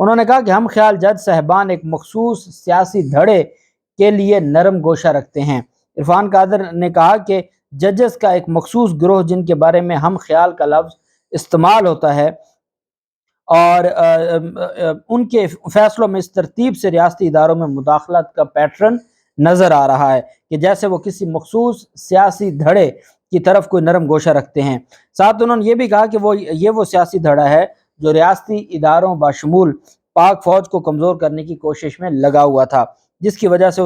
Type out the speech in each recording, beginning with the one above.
انہوں نے کہا کہ ہم خیال جج صاحبان ایک مخصوص سیاسی دھڑے کے لیے نرم گوشہ رکھتے ہیں۔ عرفان قادر نے کہا کہ ججز کا ایک مخصوص گروہ جن کے بارے میں ہم خیال کا لفظ استعمال ہوتا ہے اور ان کے فیصلوں میں اس ترتیب سے ریاستی اداروں میں مداخلت کا پیٹرن نظر آ رہا ہے کہ جیسے وہ کسی مخصوص سیاسی دھڑے کی طرف کوئی نرم گوشہ رکھتے ہیں۔ ساتھ انہوں نے یہ بھی کہا کہ وہ سیاسی دھڑا ہے جو ریاستی اداروں بشمول پاک فوج کو کمزور کرنے کی کوشش میں لگا ہوا تھا، جس کی وجہ سے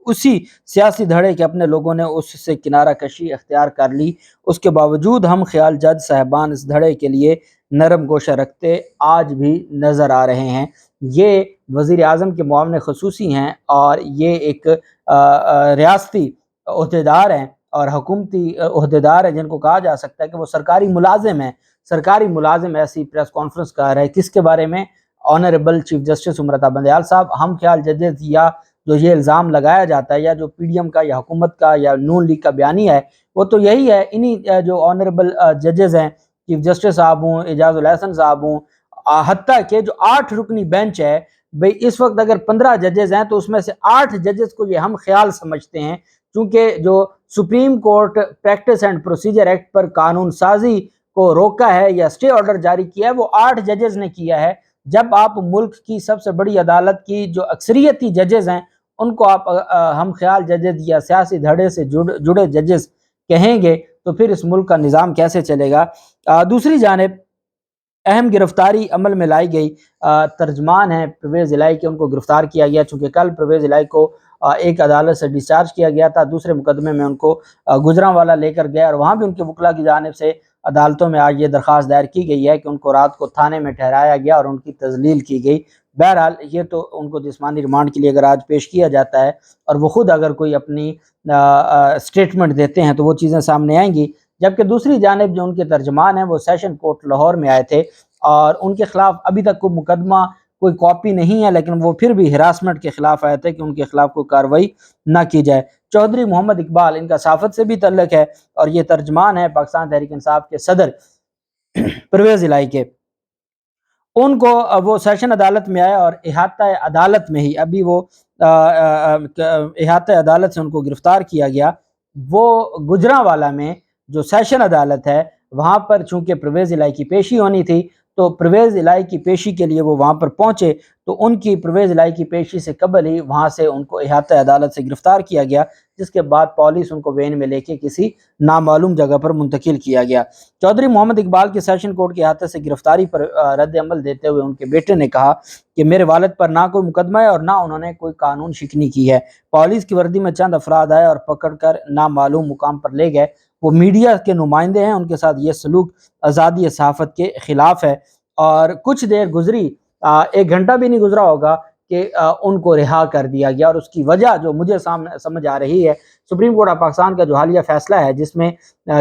اسی سیاسی دھڑے کے اپنے لوگوں نے اس سے کنارہ کشی اختیار کر لی۔ اس کے باوجود ہم خیال جج صاحبان اس دھڑے کے لیے نرم گوشہ رکھتے آج بھی نظر آ رہے ہیں۔ یہ وزیر اعظم کے معاون خصوصی ہیں اور یہ ایک ریاستی عہدیدار ہیں اور حکومتی عہدیدار ہیں جن کو کہا جا سکتا ہے کہ وہ سرکاری ملازم ہیں۔ سرکاری ملازم ایسی پریس کانفرنس کر رہے ہیں کس کے بارے میں؟ Honourable chief justice Umar Ata Bandial صاحب۔ ہم خیال ججز یا جو یہ الزام لگایا جاتا ہے یا جو پی ڈی ایم کا یا حکومت کا یا نون لیگ کا بیانیہ ہے وہ تو یہی ہے، انہی جو آنریبل ججز ہیں، چیف جسٹس صاحب ہوں، اعجاز الاحسن صاحب ہوں، حتیٰ کہ جو 8 رکنی بینچ ہے، بھئی اس وقت اگر 15 ججز ہیں تو اس میں سے 8 ججز کو یہ ہم خیال سمجھتے ہیں، چونکہ جو supreme court practice and procedure act پر قانون سازی کو روکا ہے یا اسٹے آرڈر جاری کیا ہے وہ 8 ججز نے کیا ہے۔ جب آپ ملک کی سب سے بڑی عدالت کی جو اکثریتی ججز ہیں ان کو آپ ہم خیال ججز یا سیاسی دھڑے سے جڑے ججز کہیں گے تو پھر اس ملک کا نظام کیسے چلے گا؟ دوسری جانب اہم گرفتاری عمل میں لائی گئی، ترجمان ہیں پرویز الہی کے، ان کو گرفتار کیا گیا چونکہ کل پرویز الہی کو ایک عدالت سے ڈسچارج کیا گیا تھا، دوسرے مقدمے میں ان کو گجرانوالا لے کر گیا اور وہاں بھی ان کے وکلاء کی جانب سے عدالتوں میں آج یہ درخواست دائر کی گئی ہے کہ ان کو رات کو تھانے میں ٹھہرایا گیا اور ان کی تذلیل کی گئی۔ بہرحال یہ تو ان کو جسمانی ریمانڈ کے لیے اگر آج پیش کیا جاتا ہے اور وہ خود اگر کوئی اپنی سٹیٹمنٹ دیتے ہیں تو وہ چیزیں سامنے آئیں گی، جبکہ دوسری جانب جو ان کے ترجمان ہیں وہ سیشن کورٹ لاہور میں آئے تھے اور ان کے خلاف ابھی تک کوئی مقدمہ کوئی کاپی نہیں ہے، لیکن وہ پھر بھی ہراسمنٹ کے خلاف آئے تھے کہ ان کے خلاف کوئی کارروائی نہ کی جائے۔ چودھری محمد اقبال، ان کا صحافت سے بھی تعلق ہے اور یہ ترجمان ہے پاکستان تحریک انصاف کے صدر پرویز الہی کے، ان کو وہ سیشن عدالت میں آئے اور احاطہ عدالت میں ہی ابھی وہ احاطہ عدالت سے ان کو گرفتار کیا گیا۔ وہ گجرانوالا میں جو سیشن عدالت ہے وہاں پر چونکہ پرویز الہی کی پیشی ہونی تھی تو پرویز الہی کی پیشی کے لیے وہ وہاں پر پہنچے تو ان کی پرویز الہی کی پیشی سے قبل ہی وہاں سے ان کو احاطہ عدالت سے گرفتار کیا گیا، جس کے بعد پولیس ان کو وین میں لے کے کسی نامعلوم جگہ پر منتقل کیا گیا۔ چودھری محمد اقبال کے سیشن کورٹ کے احاطے سے گرفتاری پر رد عمل دیتے ہوئے ان کے بیٹے نے کہا کہ میرے والد پر نہ کوئی مقدمہ ہے اور نہ انہوں نے کوئی قانون شکنی کی ہے، پولیس کی وردی میں چند افراد آئے اور پکڑ کر نامعلوم مقام پر لے گئے، وہ میڈیا کے نمائندے ہیں، ان کے ساتھ یہ سلوک آزادی صحافت کے خلاف ہے۔ اور کچھ دیر گزری، 1 گھنٹہ بھی نہیں گزرا ہوگا کہ ان کو رہا کر دیا گیا، اور اس کی وجہ جو مجھے سمجھ آ رہی ہے، سپریم کورٹ آف پاکستان کا جو حالیہ فیصلہ ہے جس میں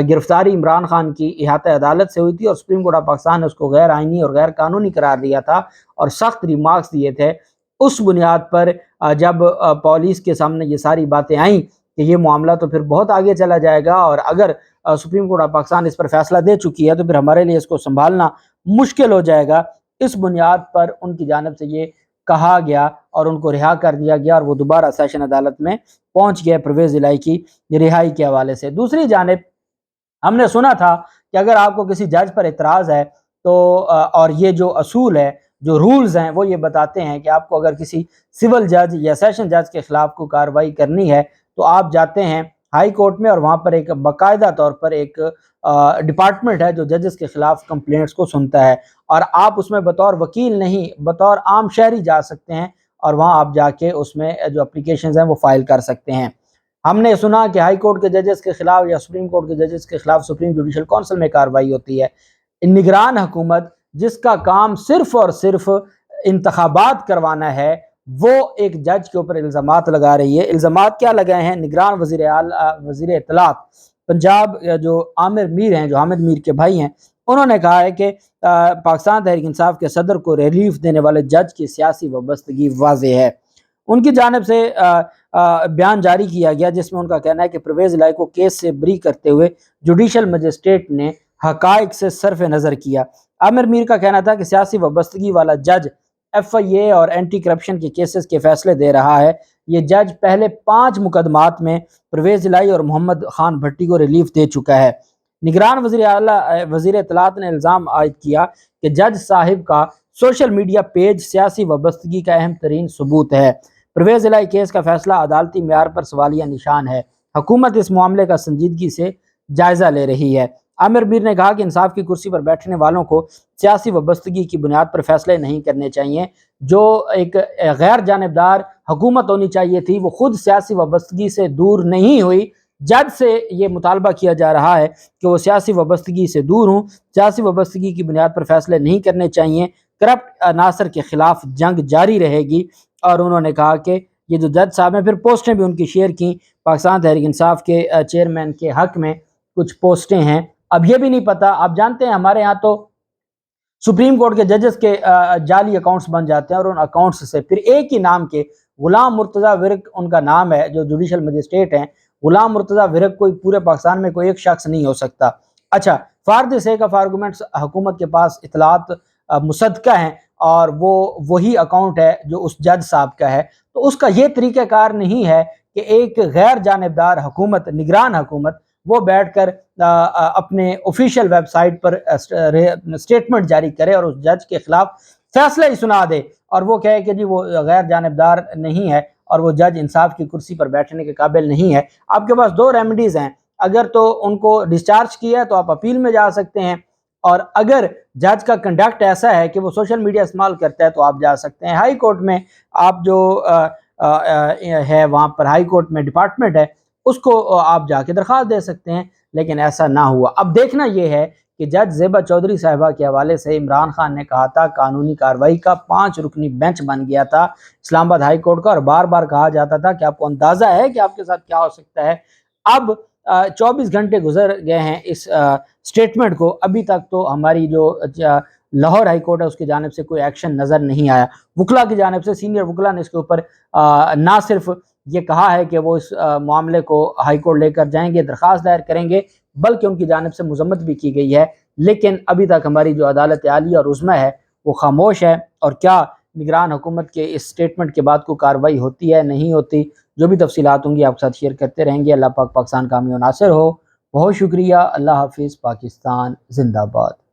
گرفتاری عمران خان کی احاطہ عدالت سے ہوئی تھی اور سپریم کورٹ آف پاکستان نے اس کو غیر آئینی اور غیر قانونی قرار دیا تھا اور سخت ریمارکس دیے تھے، اس بنیاد پر جب پولیس کے سامنے یہ ساری باتیں آئیں کہ یہ معاملہ تو پھر بہت آگے چلا جائے گا اور اگر سپریم کورٹ آف پاکستان اس پر فیصلہ دے چکی ہے تو پھر ہمارے لیے اس کو سنبھالنا مشکل ہو جائے گا، اس بنیاد پر ان کی جانب سے یہ کہا گیا اور ان کو رہا کر دیا گیا اور وہ دوبارہ سیشن عدالت میں پہنچ گئے پرویز الہی کی رہائی کے حوالے سے۔ دوسری جانب ہم نے سنا تھا کہ اگر آپ کو کسی جج پر اعتراض ہے تو اور یہ جو اصول ہے، جو رولز ہیں وہ یہ بتاتے ہیں کہ آپ کو اگر کسی سول جج یا سیشن جج کے خلاف کوئی کارروائی کرنی ہے تو آپ جاتے ہیں ہائی کورٹ میں اور وہاں پر ایک باقاعدہ طور پر ایک ڈپارٹمنٹ ہے جو ججز کے خلاف کمپلینٹس کو سنتا ہے اور آپ اس میں بطور وکیل نہیں بطور عام شہری جا سکتے ہیں اور وہاں آپ جا کے اس میں جو اپلیکیشنز ہیں وہ فائل کر سکتے ہیں۔ ہم نے سنا کہ ہائی کورٹ کے ججز کے خلاف یا سپریم کورٹ کے ججز کے خلاف سپریم جوڈیشل کونسل میں کارروائی ہوتی ہے۔ نگران حکومت جس کا کام صرف اور صرف انتخابات کروانا ہے وہ ایک جج کے اوپر الزامات لگا رہی ہے۔ الزامات کیا لگائے ہیں؟ نگران وزیر اطلاعات پنجاب جو عامر میر ہیں، جو حامد میر کے بھائی ہیں، انہوں نے کہا ہے کہ پاکستان تحریک انصاف کے صدر کو ریلیف دینے والے جج کی سیاسی وابستگی واضح ہے۔ ان کی جانب سے بیان جاری کیا گیا جس میں ان کا کہنا ہے کہ پرویز الہی کو کیس سے بری کرتے ہوئے جوڈیشل مجسٹریٹ نے حقائق سے صرف نظر کیا۔ عامر میر کا کہنا تھا کہ سیاسی وابستگی والا جج FIA اور اینٹی کرپشن کے کیسز کے فیصلے دے رہا ہے۔ یہ جج پہلے 5 مقدمات میں پرویز الہی اور محمد خان بھٹی کو ریلیف دے چکا ہے۔ نگران وزیر اطلاعات نے الزام عائد کیا کہ جج صاحب کا سوشل میڈیا پیج سیاسی وابستگی کا اہم ترین ثبوت ہے۔ پرویز الہی کیس کا فیصلہ عدالتی معیار پر سوالیہ نشان ہے۔ حکومت اس معاملے کا سنجیدگی سے جائزہ لے رہی ہے۔ عامر میر نے کہا کہ انصاف کی کرسی پر بیٹھنے والوں کو سیاسی وابستگی کی بنیاد پر فیصلے نہیں کرنے چاہیے۔ جو ایک غیر جانبدار حکومت ہونی چاہیے تھی وہ خود سیاسی وابستگی سے دور نہیں ہوئی۔ جج سے یہ مطالبہ کیا جا رہا ہے کہ وہ سیاسی وابستگی سے دور ہوں، سیاسی وابستگی کی بنیاد پر فیصلے نہیں کرنے چاہیے۔ کرپٹ عناصر کے خلاف جنگ جاری رہے گی۔ اور انہوں نے کہا کہ یہ جو جج صاحب ہیں، پھر پوسٹیں بھی ان کی شیئر کی۔ پاکستان تحریک انصاف کے چیئرمین کے حق میں کچھ پوسٹیں ہیں۔ اب یہ بھی نہیں پتہ، آپ جانتے ہیں ہمارے ہاں تو سپریم کورٹ کے ججز کے جعلی اکاؤنٹس بن جاتے ہیں، اور ان اکاؤنٹس سے پھر ایک ہی نام کے غلام مرتضیٰ ورک ان کا نام ہے، جو جوڈیشل مجسٹریٹ ہیں۔ غلام مرتضیٰ ورک کوئی پورے پاکستان میں کوئی ایک شخص نہیں ہو سکتا۔ اچھا، for the sake of arguments حکومت کے پاس اطلاعات مصدقہ ہیں، اور وہ وہی اکاؤنٹ ہے جو اس جج صاحب کا ہے، تو اس کا یہ طریقہ کار نہیں ہے کہ ایک غیر جانبدار حکومت، نگران حکومت، وہ بیٹھ کر اپنے آفیشیل ویب سائٹ پر سٹیٹمنٹ جاری کرے اور اس جج کے خلاف فیصلہ ہی سنا دے، اور وہ کہے کہ جی وہ غیر جانبدار نہیں ہے اور وہ جج انصاف کی کرسی پر بیٹھنے کے قابل نہیں ہے۔ آپ کے پاس 2 ریمیڈیز ہیں۔ اگر تو ان کو ڈسچارج کیا ہے تو آپ اپیل میں جا سکتے ہیں، اور اگر جج کا کنڈکٹ ایسا ہے کہ وہ سوشل میڈیا استعمال کرتا ہے تو آپ جا سکتے ہیں ہائی کورٹ میں۔ آپ جو ہے وہاں پر ہائی کورٹ میں ڈپارٹمنٹ ہے، اس کو آپ جا کے درخواست دے سکتے ہیں، لیکن ایسا نہ ہوا۔ اب دیکھنا یہ ہے کہ جج زیبا چودھری صاحبہ کے حوالے سے عمران خان نے کہا تھا قانونی کارروائی کا 5 رکنی بینچ بن گیا تھا اسلام آباد ہائی کورٹ کا، اور بار بار کہا جاتا تھا کہ آپ کو اندازہ ہے کہ آپ کے ساتھ کیا ہو سکتا ہے۔ اب 24 گھنٹے گزر گئے ہیں اس سٹیٹمنٹ کو، ابھی تک تو ہماری جو لاہور ہائی کورٹ ہے اس کی جانب سے کوئی ایکشن نظر نہیں آیا۔ وکلا کی جانب سے سینئر وکلا نے اس کے اوپر نہ صرف یہ کہا ہے کہ وہ اس معاملے کو ہائی کورٹ لے کر جائیں گے، درخواست دائر کریں گے، بلکہ ان کی جانب سے مذمت بھی کی گئی ہے، لیکن ابھی تک ہماری جو عدالت عالیہ اور عظمیٰ ہے وہ خاموش ہے۔ اور کیا نگران حکومت کے اس سٹیٹمنٹ کے بعد کوئی کارروائی ہوتی ہے نہیں ہوتی، جو بھی تفصیلات ہوں گی آپ کے ساتھ شیئر کرتے رہیں گے۔ اللہ پاک پاکستان کامیاب و ناصر ہو۔ بہت شکریہ۔ اللہ حافظ۔ پاکستان زندہ باد۔